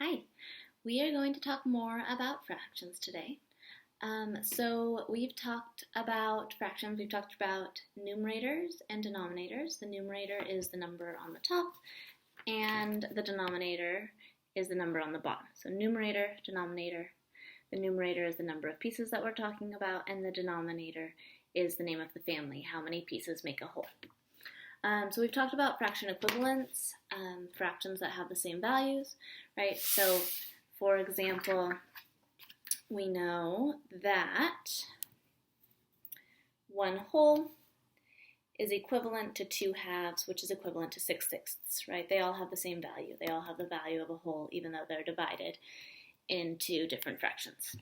Hi, we are going to talk more about fractions today. So we've talked about fractions, we've talked about numerators and denominators. The numerator is the number on the top, and the denominator is the number on the bottom. So numerator, denominator. The numerator is the number of pieces that we're talking about, and the denominator is the name of the family, how many pieces make a whole. So we've talked about fraction equivalents, fractions that have the same values, right? So, for example, we know that 1 whole is equivalent to 2 halves, which is equivalent to 6 sixths, right? They all have the same value. They all have the value of a whole, even though they're divided into different fractions,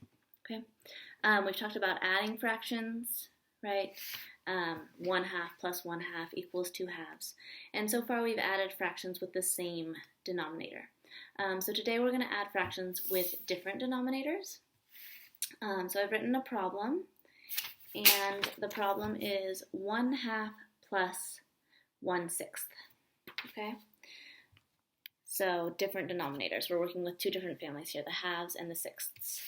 okay? We've talked about adding fractions, right? 1 half plus 1 half equals 2 halves. And so far we've added fractions with the same denominator. So today we're going to add fractions with different denominators. So I've written a problem, and the problem is 1 half plus 1 sixth, okay? So different denominators. We're working with two different families here, the halves and the sixths.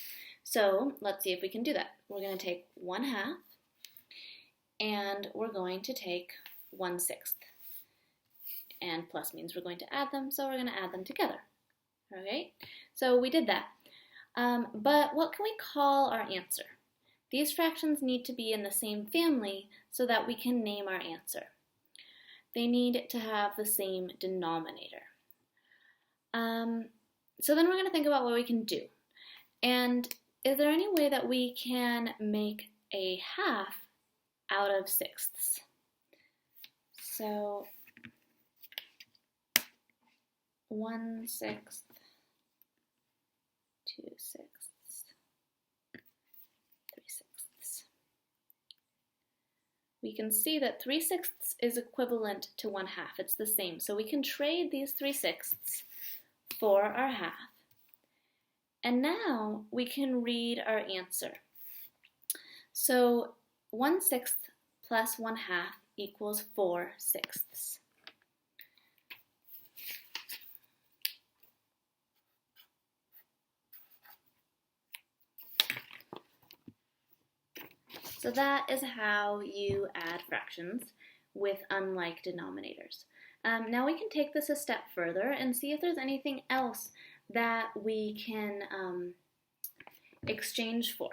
So let's see if we can do that. We're going to take 1 half, and we're going to take 1 sixth. And plus means we're going to add them, so we're going to add them together. Okay, so we did that. But what can we call our answer? These fractions need to be in the same family so that we can name our answer. They need to have the same denominator. So then we're going to think about what we can do. And is there any way that we can make a half out of sixths? So 1 sixth, 2 sixths, 3 sixths. We can see that 3 sixths is equivalent to 1 half. It's the same. So we can trade these 3 sixths for our half. And now we can read our answer. So 1 sixth plus 1 half equals 4 sixths. So that is how you add fractions with unlike denominators. Now we can take this a step further and see if there's anything else that we can exchange for.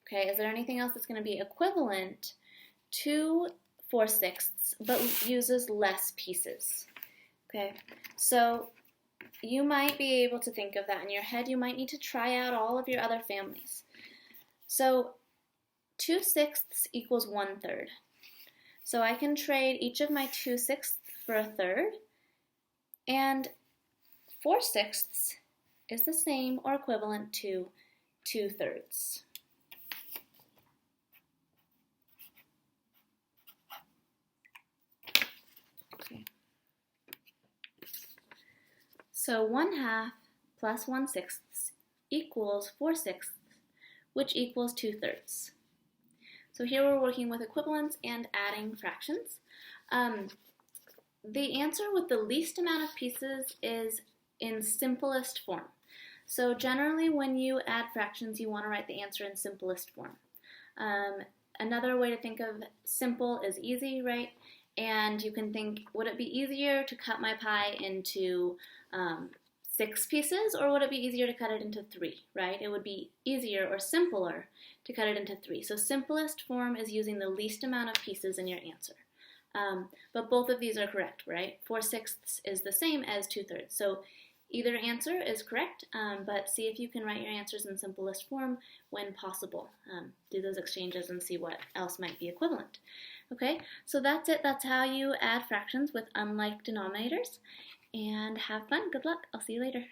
Okay, is there anything else that's going to be equivalent to 4 sixths but uses less pieces? Okay, so you might be able to think of that in your head. You might need to try out all of your other families. So 2 sixths equals 1/3. So I can trade each of my 2 sixths for a third, and 4 sixths is the same or equivalent to 2/3. Okay. So 1 half plus 1 sixth equals 4 sixths, which equals 2/3. So here we're working with equivalents and adding fractions. The answer with the least amount of pieces is in simplest form. So generally when you add fractions, you want to write the answer in simplest form. Another way to think of simple is easy, right? And you can think, would it be easier to cut my pie into 6 pieces, or would it be easier to cut it into 3, right? It would be easier or simpler to cut it into 3. So simplest form is using the least amount of pieces in your answer. But both of these are correct, right? 4 sixths is the same as 2/3. So either answer is correct, but see if you can write your answers in simplest form when possible. Do those exchanges and see what else might be equivalent. Okay, so that's it. That's how you add fractions with unlike denominators. And have fun. Good luck. I'll see you later.